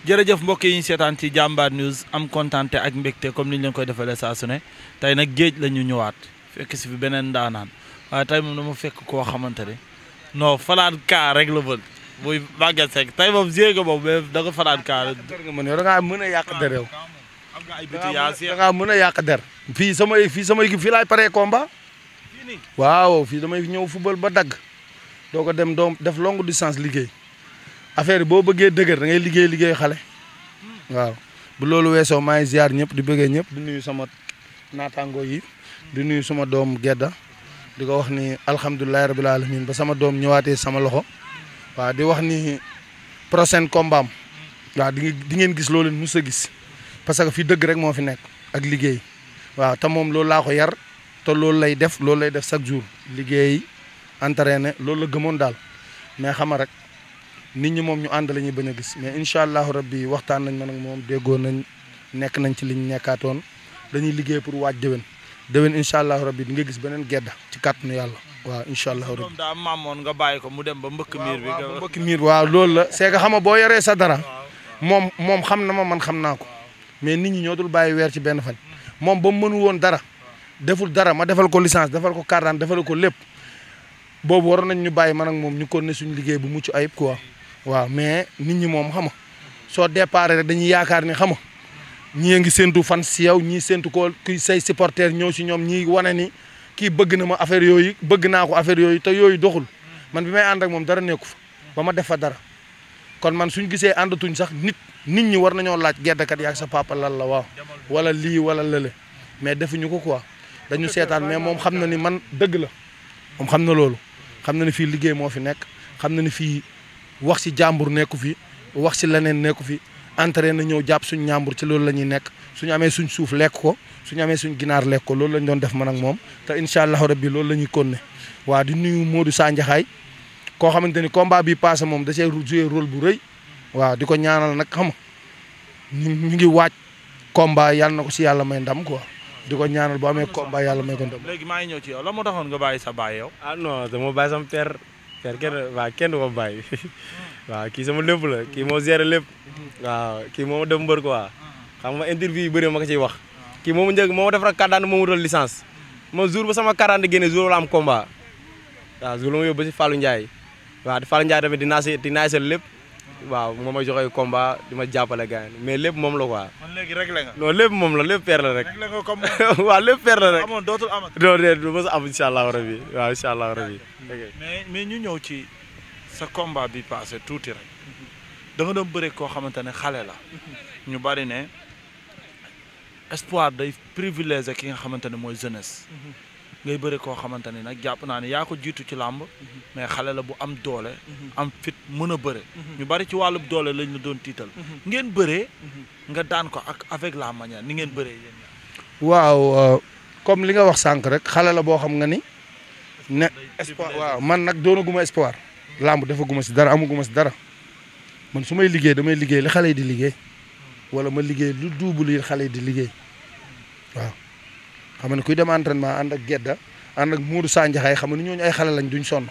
jërëjëf mbokk yi ñu seetaan ci Jambar News am kontaante ak mbégte comme ni ñu leen koy defalee saa su ne tey nag géej la ñu ñëwaat fekk si fi beneen ndaanaan waaye tey moom dama fekk koo xamante ne non fanaan kaa rek la bëgg muy Maguette Seck tey moom jéego boobu mais da nga fanaan kaa. nga mën yow da ngaa mën a yàq der yow. am nga ay biti yaa da ngaa mën a yàq der. fii sama équipe fii laay paree combat. waaw fii damay ñëw football ba dagg doo ko dem doom def longue distance liggéey affaire boo bëggee dëgër da ngay liggéey xale waaw bu loolu weesoo maa ngi ziar ñëpp di bëggee ñëpp di nuyu sama naataangoo yi di nuyu sama doom Gedda di ko wax ni alhamdulilah rabil alamin ba sama doom ñëwaatee sama loxo waaw di wax ni prochain combat am waaw di ngeen gis loolu mus a gis parce que fii dëgg rek moo fi nekk ak liggéey waaw te moom loolu laa ko yar te loolu lay def chaque jour liggéey entraîné loolu la gëmoon daal mais xama rek nit ñi moom ñu ànd la ñuy bañ a gis mais incha allahu rabbi waxtaan nañ man ak moom déggoo nañ nekk nañ ci liñ nekkaatoon dañuy liggéey pour waaj déwén incha allahu rabbi di nga gis beneen Gedda ci kàttanu yàlla waaw incha allahu rabbi. daa maamoon nga bàyyi ko mu dem ba mbëkk miir bi. waaw mbëkk miir waaw loolu la c'est que xam nga boo yoree sa dara moom xam na ma man xam naa ko mais nit ñi ñoo dul bàyyi weer ci benn fan moom ba mu mënu woon dara deful dara ma defal ko licence defal ko carte d'identité defal ko lépp boobu waroon nañ ñu bàyyi man ak moom ñu kon ne suñu liggéey bu mucc ayib quoi waaw mais nit ñi moom xam nga soo départ rek dañuy yaakaar ni xam nga ñii ngi séntu fan si yow ñii séntu ko kuy say supporter ñëw si ñoom ñii wane ni kii bëgg na ma affaire yooyu bëgg naa ko affaire yooyu te yooyu doxul man bi may ànd ak moom dara nekku fa ba ma def fa dara kon man suñ gisee àndatuñ sax nit ñi war nañoo laaj geddakat yaag sa papa lan la waaw wala lii wala lële mais defuñu ko quoi dañu seetaan mais moom xam na ni man dëgg la moom xam na loolu xam na ni fii liggéey moo fi nekk xam na ni fii wax ci jàmbur nekku fi wax ci leneen nekku fi entraîné na ñëw jàpp suñ ñàmbur ci loolu la ñuy nekk suñu amee suñ suuf lekk ko suñu amee suñ ginaar lekk ko loolu lañ doon def man ak moom te incha allahu rabbi loolu la ñuy konne waa di nuyu Modou Sandiaxaay koo xamante ni combat bi passé moom da cee joué rôle bu rëy waaw di ko ñaanal nag xam nga ñu ngi waaj combat yàlla na ko si yàlla may ndam quoi di ko ñaanal boo amee combat yàlla may ko ndam. léegi maa ngi ñëw ci yow la moo taxoon nga bàyyi sa baay yow. ah non dama bàyyi sama père kenn du ko bàyyi waaw kii sama lépp la kii moo géré lépp waaw kii moo ma def mbër quoi xam nga interview yu bëri ma ko ciy wax kii moo ma njëkk moo ma def rek carte d'identité moo ma wutal licence ma jour ba sama carte d'identité génne jour la am combat waaw jour la ma yóbbu ba si Fallou Ndiaye waaw Fallou Ndiaye tamit dinaa seet lépp waaw moo may joxe combat di ma jàppale gars mais lépp moom la quoi. man léegi réglé nga. non lépp moom la lépp père la rek. réglé nga comme waaw lépp père la rek. amoon dootul amati. non déedéet du mos a am incha allahu rabi waaw incha allahu rabi. mais ñu ñëw ci sa combat bi passé tuuti rek da nga doon bëre koo xamante ne xale la ñu bari ne espoir day privilégié ki nga xamante ne mooy jeunesse. ngay bëre koo xamante ni nag jàpp naa ne yaa ko jiitu ci làmb mais xale la bu am doole am fit mën a bëre ñu bari ci wàllub doole lañ la doon tiital ngeen bëree nga daan ko ak avec la manière ni ngeen bëree yéen waaw comme li nga wax sànq rek xale la boo xam nga ni ne espoir waaw man nag doonaguma espoir làmb defaguma si dara amaguma si dara man su may liggéey damay liggéey li xale yi di liggéey wala ma liggéey lu duubul yi xale yi di liggéey waaw xam ne kuy dem entraînement ànd ak Gedda ànd ak Modou Sandiaxaay xam ne ñooñu ay xale lañ duñ sonn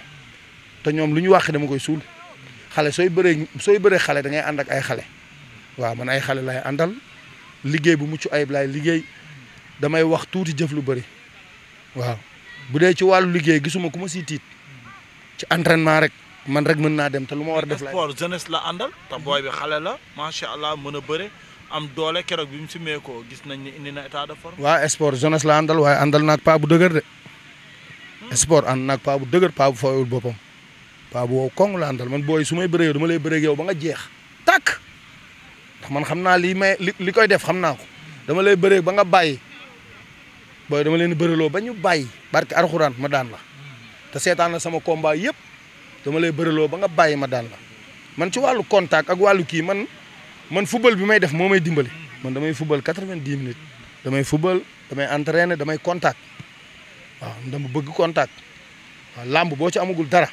te ñoom lu ñu wax dama koy suul xale sooy bëree xale da ngay ànd ak ay xale waaw man ay xale lay àndal liggéey bu mucc ayib laay liggéey damay wax tuuti jëf lu bëri waaw bu dee ci wàllu liggéey gisuma ku ma siy tiit ci entraînement rek man rek mën naa dem te lu ma war a def laay sport jeunesse la àndal te booy bi xale la macha allah mën a bëre am doole keroog bi mu si meekoo gis nañ ni indi na état de forme. waaw sport jeunesse la àndal waaye àndal naag paa bu dëgër de. sport ànd naag paa bu dëgër paa bu fooyul boppam paa bu wow koŋ la àndal man booy su may bëree yow dama lay bëree yow ba nga jeex tàkk ndax man xam naa li koy def xam naa ko dama lay bëree ba nga bàyyi booy dama leen di bëreloo ba ñu bàyyi barke arxuraan ma daan la te seetaan na sama combat yëpp dama lay bëreloo ba nga bàyyi ma daan la man ci wàllu contact ak wàllu kii man football bi may def moo may dimbali man damay football 90 minutes damay football damay entraîner damay contact waaw dama bëgg contact waaw làmb boo ci amagul dara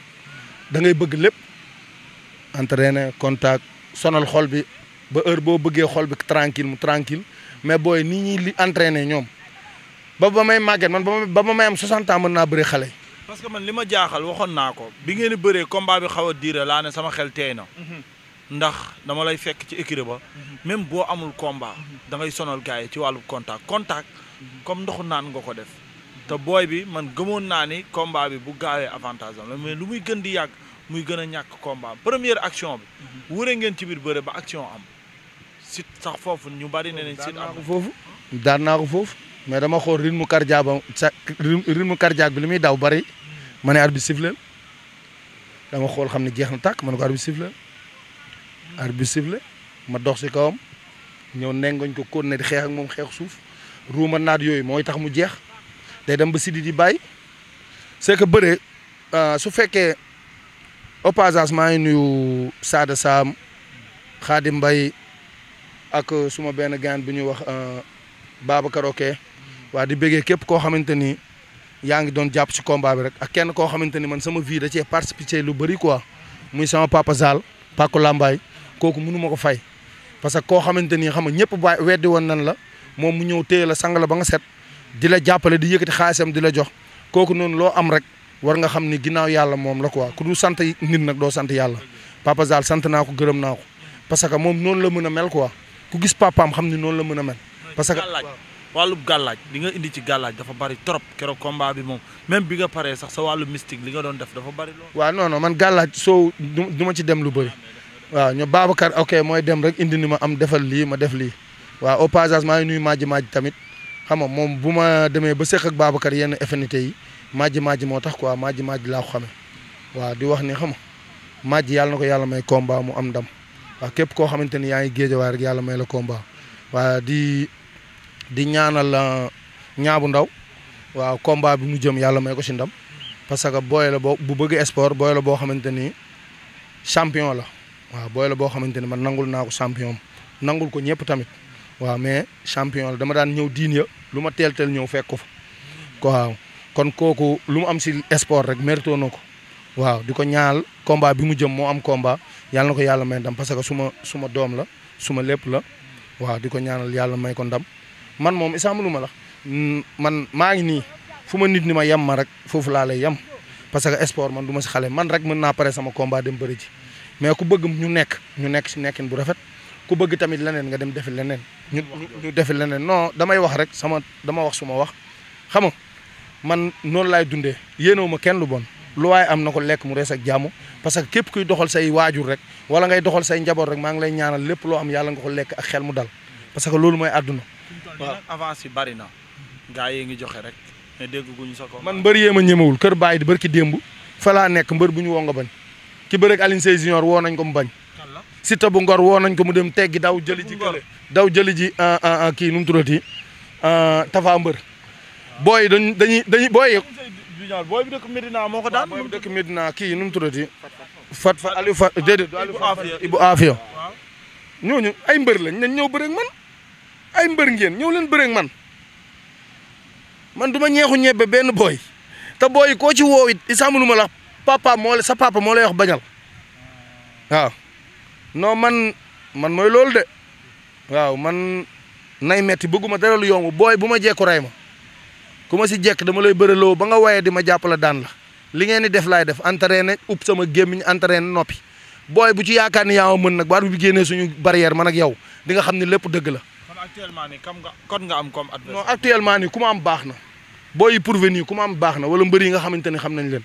da ngay bëgg lépp entraîner contact sonal xol bi ba heure boo bëggee xol bi tranquille mu tranquille mais booy nii ñuy li entraîner ñoom ba may màgget man ba ma may am 60 ans mën naa bëri xale. parce que man li ma jaaxal waxoon naa ko bi ngeen di bëree combat bi xaw a diire laa ne sama xel teey na ndax dama lay fekk ci écurie ba même boo amul combat da ngay sonal gars yi ci wàllu contact comme ndoxu naan nga ko def te booy bi man gëmoon naa ni combat bi bu gaawee avantage am la mais lu muy gën di yàgg muy gën a ñàkk combat première action bi wure ngeen ci biir bëre ba action am sit sax foofu ñu bari ne nañ sit am foofu daan naa ko foofu mais dama xool rythme cardiaque ba sa rythme cardiaque bi li muy daw bari ma ne arbitre sifflé dama xool xam ne jeex na tàkk ma ne ko arbitre sifflé ma dox si kawam ñëw nengoñ ko kon ne di xeex ak moom xeex suuf ruuma naat yooyu mooy tax mu jeex day dem ba siddi di bàyyi c'est que bëre su fekkee au passage maa ngi nuyu Sada Sam Khadim Mbaye ak suma benn gaan bu ñuy wax Babacar Oké waa di bëggee képp koo xamante ni yaa ngi doon jàpp ci combat bi rek ak kenn koo xamante ni man sama vie da cee participer lu bëri quoi muy sama papa Zal Paco Lambaay kooku mënu ma ko fay parce que koo xamante ni xam nga ñëpp ba weddi woon nan la moom mu ñëw téye la sang la ba nga set di la jàppale di yëkkati xaalisam di la jox kooku noonu loo am rek war nga xam ni ginnaaw yàlla moom la quoi ku du sant nit nag doo sant yàlla papa Zal sant naa ko gërëm naa ko parce que moom noonu la mën a mel quoi ku gis papaam xam ni noonu la mën a mel. parce que wàllu gàllaaj li nga indi ci gàllaaj dafa bari trop keroog combat bi moom même bi nga paree sax sa wàllu mystique li nga doon def dafa bari lool. waaw non man gàllaaj soo du ma ci dem lu bëri waaw ñu Babacar ok mooy dem rek indi ni ma am defal lii ma def lii waaw au passage maa ngi nuyu Madji tamit xam nga moom bu ma demee ba seq ak Babacar yenn affinité yi Madji moo tax quoi Madji laa ko xamee waaw di wax ni xam nga Madji yàlla na ko yàlla may combat mu am ndam waaw képp koo xamante ni yaa ngi géejawaay rek yàlla may la combat waaw di ñaanal ñaabu ndaw waaw combat bi mu jëm yàlla may ko si ndam parce que booy la boo bu bëgg sport booy la boo xamante ni champion la waaw booy la boo xamante ni man nangul naa ko champion nangul ko ñëpp tamit waaw mais champion la dama daan ñëw diin ya lu ma teel ñëw fekk ko fa waaw kon kooku lu mu am si sport rek mérito na ko waaw di ko ñaanal combat bi mu jëm moo am combat yàlla na ko yàlla may ndam parce que suma doom la suma lépp la waaw di ko ñaanal yàlla may ko ndam man moom isam lu ma la man maa ngi nii fu ma nit ni ma yem ma rek foofu laa lay yem parce que sport man du ma si xale man rek mën naa pare sama combat dem bëri ji mais ku bëgg ñu nekk si nekkin bu rafet ku bëgg tamit leneen nga dem defi leneen ñu defi leneen non damay wax rek dama wax suma wax xam nga man noonu laay dundee yéenewu ma kenn lu bon lu waaye am na ko lekk mu rees ak jàmm parce que képp kuy doxal say waajur rek wala ngay doxal say njaboot rek maa ngi lay ñaanal lépp loo am yàlla nga ko lekk ak xel mu dal parce que loolu mooy àdduna waaw avance yi bari na gaa yi ngi joxe rek mais dégguñu sa ko man mbër yee ma ñemewul kër bàyyi di bër ki démb fa laa nekk mbër bu ñu woo nga bañ ki bëreeg Alioune Seye Junior woo nañ ko mu bañ Siteu bu Ngor woo nañ ko mu dem teggi daw jëli ji kii nu mu tuddati Tafa mbër booy dañuy booy booy bi dëkk Medina moo ko daan booy bi dëkk Medina kii nu mu tuddati fat Aliou Fat déedéet Ibou Afia ñooñu ay mbër lañ nañ ñëw bëreeg man ay mbër ngeen ñëw leen bëreeg man du ma ñeexu ñebbe benn booy te booy koo ci woo it isaamu ma la papa sa papa moo lay wax bañal waaw non man mooy loolu de waaw man nay metti bëgguma dara lu yomb booy bu ma jekku rey ma ku ma si jekk dama lay bëreloo ba nga waye di ma jàppale daan la li ngeen di def laay def entraîné upp sama gémmiñ entraîné noppi booy bu ci yaakaar ni yaa ma mën nag baat bi génnee suñu barrière man ak yow di nga xam ne lépp dëgg la. kon actuellement nii kon nga am comme adversaire. non actuellement nii ku ma am baax na booy yi pourvenir ku ma am baax na wala mbër yi nga xamante ni xam nañ leen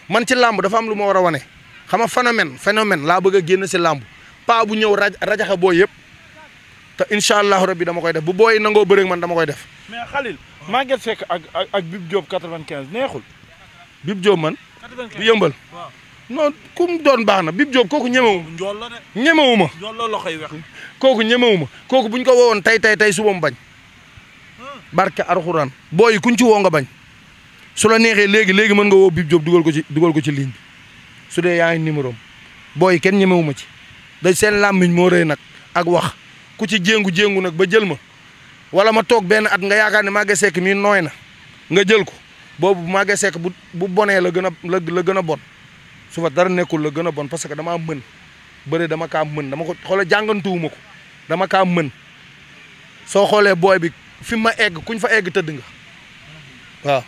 man ci làmb dafa am lu ma war a wane xam nga phénomène laa bëgg a génn si làmb paa bu ñëw rajaxe booy yëpp te incha allahu rabbi dama koy def bu booy nangoo bëreeg man dama koy def. mais Khalil Maguette Seck ak Bib Diop 95 neexul. Bib Diop man. 95 du yëmbal. waaw non ku mu doon baax na Bib Diop kooku ñemewu. njool la de. ñemewu ma. njool la loxoy wex. kooku ñemewu ma kooku buñ ko woowoon tey suba mu bañ. barke Alxuraan booy yi kuñ ci woo nga bañ. su la neexee léegi mën nga woo Bib Diop dugal ko ci ligne bi su dee yaa ngi numéro am booy yi kenn ñemewu ma ci. day seen làmmiñ moo rëy nag ak wax ku ci jéngu nag ba jël ma wala ma toog benn at nga yaakaar ne Maguette Seck mii nooy na nga jël ko boobu Maguette Seck bu bonee la gën a bon su fa dara nekkul la gën a bon parce que damaa mën bëre dama kaa mën dama ko xoolee jàngantuwuma ko dama kaa mën soo xoolee booy bi fi ma egg kuñ fa egg tëdd nga waaw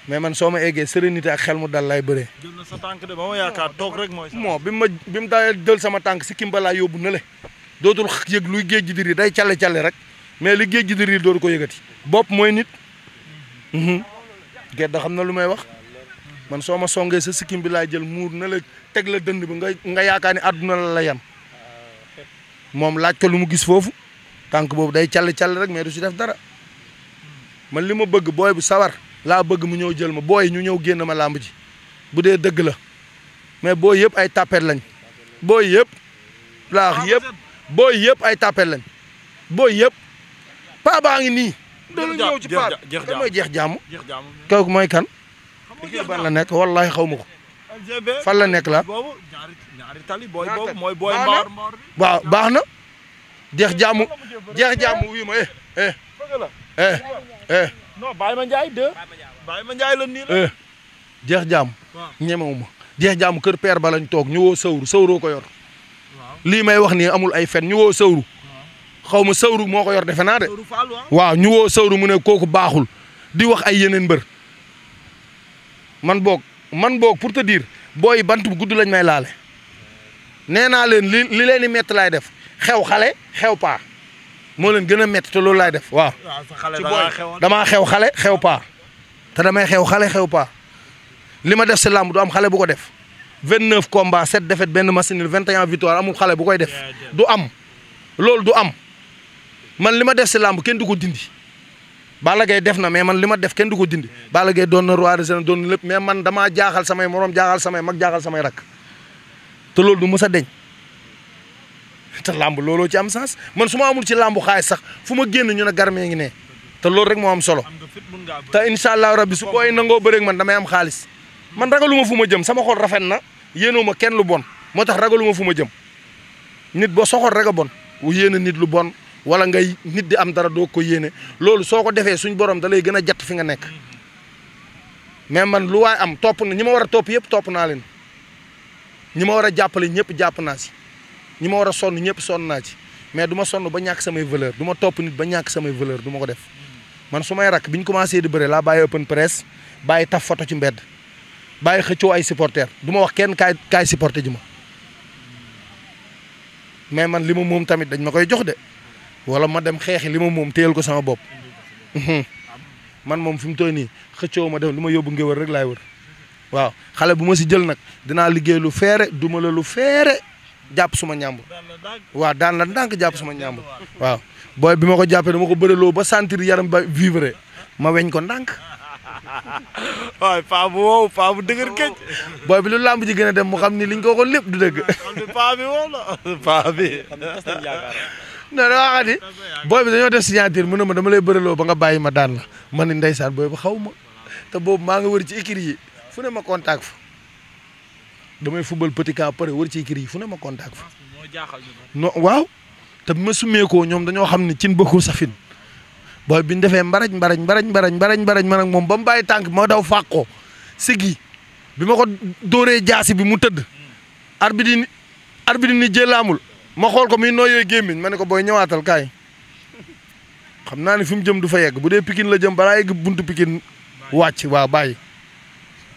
mais man soo ma eggee sérénité ak xel mu dal lay bëree. jël na sa tànk de ba ma yaakaar toog rek mooy. moo bi mu daal jël sama tànk si kimba laa yóbbu na le dootul yëg luy géej gi di riir day calle rek mais li géej gi di riir dootu ko yëgati. bopp mooy nit. Gedda xam na lu may wax man soo ma songee sa sikkim bi laay jël muur na la teg la dënd bi nga yaakaar ni àdduna la yam moom laaj ko lu mu gis foofu tànk boobu day calle rek mais du si def dara man li ma bëgg booy bu sawar laa bëgg mu ñëw jël ma booy ñu ñëw génn ma làmb ji bu dee dëgg la mais booy yëpp ay tapet lañ booy yëpp laax yëpp booy yëpp ay tapet lañ booy yëpp paa baa ngi nii. doon ñëw ci paa da mooy jeex jàmm kooku mooy kan ban la nekk wallahi xaw ma ko fan la nekk la waaw baax na jeex jàmm wii ma non Baye Ma Ndiaye 2 Baye Ma Ndiaye la nii la jeex jàmm ñemewu ma jeex jàmm kër père ba lañ toog ñu woo sawru ko yor lii may wax nii amul ay fen ñu woo sawru xaw ma sawru moo ko yor defe naa de waaw ñu woo sawru mu ne kooku baaxul di wax ay yeneen mbër man boog pour te dire booy bant bu gudd lañ may laale nee naa leen li leen di métti laay def xew xale xew paa moo leen gën a métti te loolu laay def waaw ci booy damaa xew xale xew paa te damay xew xale xew paa li ma def si làmb du am xale bu ko def 29 combats 7 défaites benn machine 21 victoire amul xale bu koy def du am loolu du am man li ma def si làmb kenn du ko dindi Balla Gaye def na mais man li ma def kenn du ko dindi Balla Gaye doon na roi des arènes doon na lépp mais man damaa jaaxal samay morom jaaxal samay mag jaaxal samay rakk te loolu du mës a deñ te làmb looloo ci am sens man su ma amul ci làmbu xaalis sax fu ma génn ñu ne garmee ngi ne te loolu rek moo am solo te incha allah rabbi su booy nangoo bëreeg man damay am xaalis man ragaluma fu ma jëm sama xol rafet na yéenoo ma kenn lu bon moo tax ragaluma fu ma jëm nit boo soxor rek a bon yéene nit lu bon wala ngay nit di am dara doo ko yéene loolu soo ko defee suñ borom da lay gën a jatt fi nga nekk mais man lu waay am topp na ñi ma war a topp yëpp topp naa leen ñi ma war a jàppale ñëpp jàpp naa si ñi ma war a sonn ñëpp sonn naa ci mais du ma sonn ba ñàkk samay valeur du ma topp nit ba ñàkk samay valeur du ma ko def man su may rakk bi ñu commencé di bëre laa bàyyi open press bàyyi taf photo ci mbedd bàyyi xëccoo ay supporter du ma wax kenn kaay supporter ji ma mais man li ma moom tamit dañ ma koy jox de wala ma dem xeexi li ma moom téyel ko sama bopp man moom fi mu tooy nii xëccoo ma dem lu ma yóbbu ngéwër rek laay wër waaw xale bu ma si jël nag dinaa liggéey lu feere duma la lu feere jàpp suma ñàmb waaw daan la ndànk jàpp suma ñàmb waaw booy bi ma ko jàppee dama ko bëreloo ba sentir yaram ba vivre ma weñ ko ndànk waaw paa bu wow paa bu dëgër këj booy bi lu làmb ji gën a dem mu xam ni liñ ko waxoon lépp du dëgg paa bi wow la paa bi non da waxati booy bi dañoo def signature mu ne ma dama lay bëreloo ba nga bàyyi ma daan la ma ni ndeysaan booy bi xaw ma te boobu maa nga wër ci écurie yi fu ne ma contact fa damay football petit camp pare wër ci écurie yi fu ne ma contact fa non waaw te bi ma summeekoo ñoom dañoo xam ni cin bokkul safin booy bi ñu defee mbarañ man ak moom ba mu bàyyi tànk ma daw fàq ko siggi bi ma ko dóoree jaasi bi mu tëdd arbitre ni jëlaamul ma xool ko muy nooyee gémmiñ ma ne ko booy ñëwaatal kaay xam naa ne fi mu jëm du fa yegg bu dee Pikine la jëm balaa yegg buntu Pikine wàcc waaw bàyyi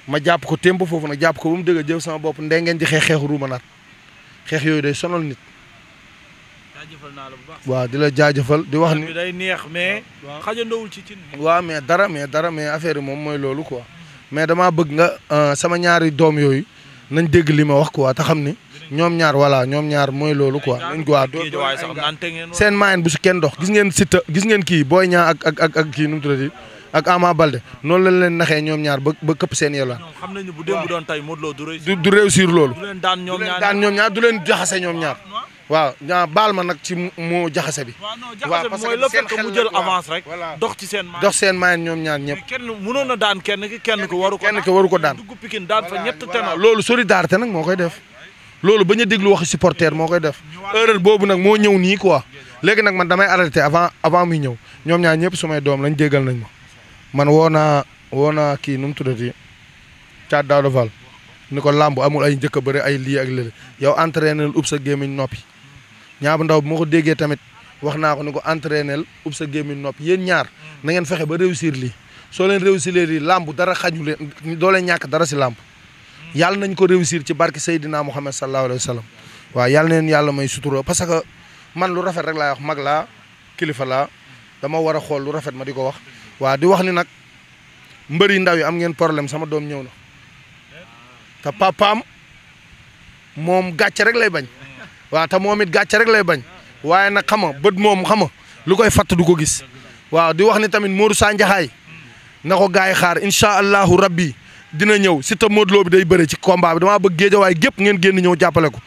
ma jàpp ko tempo foofu nag jàpp ko ba mu dëgg jël sama bopp ndengeen ji xeexu ruuma naat xeex yooyu day sonal nit. jaajëfal naa la bu baax. waaw di la jaajëfal di wax ni day neex mais. xajandowul ci cin. waaw mais dara mais affaire yi moom mooy loolu quoi mais damaa bëgg nga sama ñaari doom yooyu nañ dégg li ma wax quoi te xam ni ñoom ñaar voilà ñoom ñaar mooy loolu quoi. nañ ko seen maayen bu si kenn dox gis ngeen Siteu gis ngeen kii Boy Niang ak kii nu mu tuddati ak Ama Baldé noonu lañ leen naxee ñoom ñaar ba këpp seen yàlla. xam nañu bu démb doon tey Modou Lo du réussir loolu. du leen daan ñoom ñaar du leen jaxase ñoom ñaar. waaw baal ma nag ci moo jaxase bi. waaw parce que le fait que mu jël avance rek. dox ci seen maayen ñoom ñaar ñëpp. kenn mënoon na daan kenn ko waru ko daan. dugg Pikine daan fa ñett tenor. loolu solidarité nag moo koy def. loolu bañ a déglu waxi supporter moo koy def. erreur boobu nag moo ñëw nii quoi. léegi nag man damay arrêté avant muy ñëw ñoom ñaar ñëpp sumay doom lañ déggal nañ ma. man woo naa kii nu mu tuddati Thiat Daouda Fall ni ko làmb amul ay njëkk a bëri ay lii ak lële yow entraînel ub sa gémmiñ noppi ñaar bu ndaw bi moo ko déggee tamit wax naa ko ni ko entraînel ub sa gémmiñ noppi yéen ñaar na ngeen fexe ba réussir lii soo leen réussir yi làmb dara xaju leen doo leen ñàkk dara si làmb yàlla nañ ko réussir ci barke Seydina Muhammad sallallahu alayhi wa sallam waaw yàlla neen yàlla may sutura parce que man lu rafet rek laay wax mag laa kilifa laa dama war a xool lu rafet ma di ko wax waaw di wax ni nag mbëri ndaw yi am ngeen problème sama doom ñëw na te papaam moom gàcce rek lay bañ waaw te moom it gàcce rek lay bañ waaye nag xam nga bët moom xam nga lu koy fatt du ko gis waaw di wax ni tamit Modou Sandiaxaay na ko gars yi xaar incha allahu rabbi dina ñëw Siteu Modou Lo bi day bëre ci combat bi damaa bëgg géejawaay gépp ngeen génn ñëw jàppale ko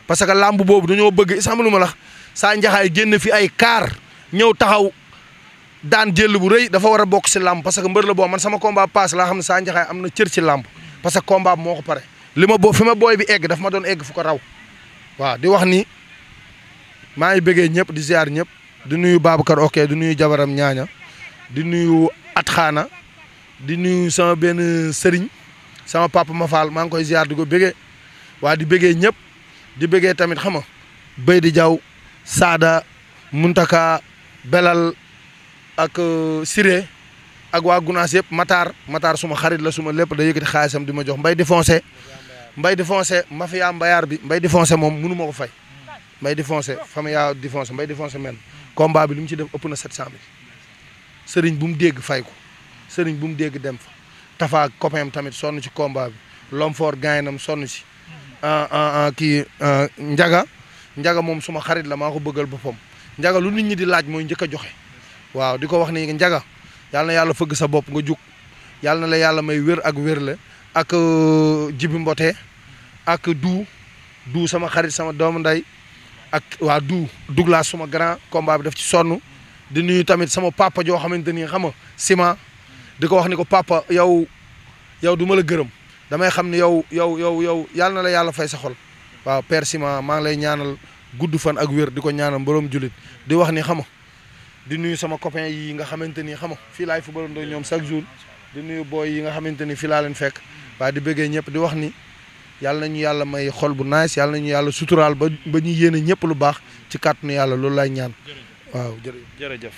parce que lamb boobu dañoo bëgg isam lu ma lax Sandiaxaay génn fi ay kaar ñëw taxaw daan jël bu rëy dafa war a bokk si lamb parce que mbër la boo man sama combat passe laa xam ne Sandiaxaay am na cër ci lamb parce que combat bi moo ko pare li ma boo fi ma booy bi egg daf ma doon egg fu ko raw waaw di wax ni maa ngi bëggee ñëpp di ziar ñëpp di nuyu Babacar ok di nuyu jabaram ñaaña di nuyu Atxaana di nuyu sama benn sëriñ sama papa ma faal maa ngi koy ziar di ko bëggee waa di bëggee ñëpp di bëggee tamit xam nga Béy di Jaw Saada Muntaka Belal ak Siré ak waa Gunaas yëpp Matar suma xarit la suma lépp da yëkkati xaalisam di ma jox Mbay di foncé mafia mbayaar bi Mbay di foncé moom mënu ma ko fay Mbay di foncé famille di foncé Mbay di foncé men combat bi li mu ci def ëpp na 700 000 sëriñ bu mu dégg fay ko sëriñ bu mu dégg dem fa Tafa copain tamit sonn ci combat bi Lomfor gaynam sonn ci kii Njaga moom suma xarit la maa ko bëggal boppam Njaga lu nit ñi di laaj mooy njëkk a joxe waaw di ko wax ni Njaga yàlla na yàlla fëgg sa bopp nga jug yàlla na la yàlla may wér ak wér la ak Jibi Mbote ak du sama xarit sama doomu nday ak waa Douglas suma grand combat bi daf ci sonn di nuyu tamit sama papa joo xamante ni xam nga Sima di ko wax ni ko papa yow du ma la gërëm damay xam ne yow yàlla na la yàlla fay sa xol waaw Père Sima maa ngi lay ñaanal gudd fan ak wér di ko ñaanal mboroom julit di wax ni xam nga di nuyu sama copain yi nga xamante ni xam nga fii laay footballandoo ñoom chaque jour di nuyu booy yi nga xamante ni fii laa leen fekk waaye di bëggee ñëpp di wax ni yàlla nañu yàlla may xol bu nice yàlla nañu yàlla suturaal ba ñu yéene ñëpp lu baax ci kàttanu yàlla loolu lay ñaan waaw jërëjëf